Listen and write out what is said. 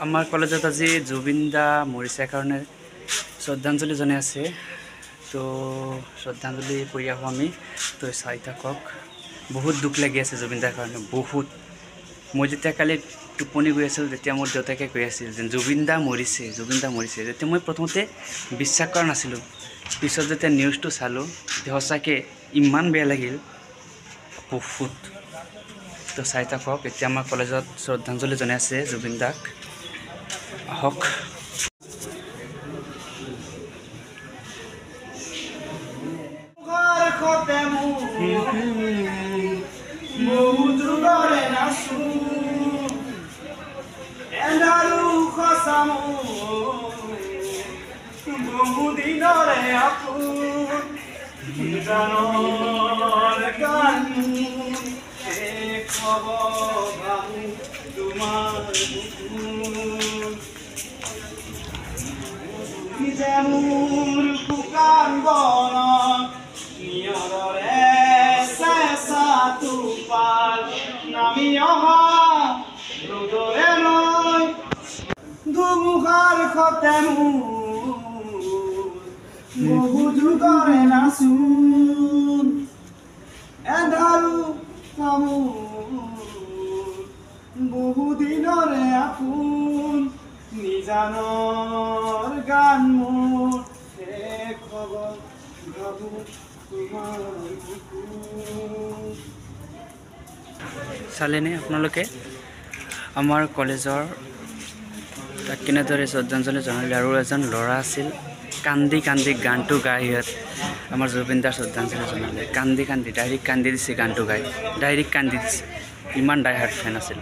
আমাৰ কলেজত আজি জুবিন দা মৰিছে কাৰণে শ্ৰদ্ধাঞ্জলি জনাই আছে। তো শ্ৰদ্ধাঞ্জলি কৰি আহোঁ আমি। তো চাই থাকক। বহুত দুখ লাগি আছে জুবিন দাৰ কাৰণে, বহুত। মই যেতিয়া কালি টোপনি গৈ আছিলোঁ তেতিয়া মোৰ দেউতাকে কৈ আছিল যে জুবিন দা মৰিছে, জুবিন দা মৰিছে। তেতিয়া মই প্ৰথমতে বিশ্বাস কৰা নাছিলোঁ। পিছত যেতিয়া নিউজটো চালোঁ তেতিয়া সঁচাকৈ ইমান বেয়া লাগিল, বহুত। তো চাই থাকক। এতিয়া আমাৰ কলেজত শ্ৰদ্ধাঞ্জলি জনাই আছে জুবিন দাক। আহক। Jamur bukan bono, niodore satu pal, nami oha, rudore noi, dumukhar khotemu, bohuju kore nasun, endaru kamu, bohudinore apun. নিজানৰ গান মোৰ খবৰ ভাবো তোমাৰ চালেনে আপোনালোকে আমাৰ কলেজৰ তাক কেনেদৰে শ্ৰদ্ধাঞ্জলি জনালে। আৰু এজন ল'ৰা আছিল, কান্দি কান্দি গানটো গাই আমাৰ জুবিন দাৰ শ্ৰদ্ধাঞ্জলি জনালে। কান্দি কান্দি ডাইৰেক্ট কান্দি দিছে, গানটো গাই ডাইৰেক্ট কান্দি দিছে। ইমান ডাই হাৰ্ট ফেন আছিল।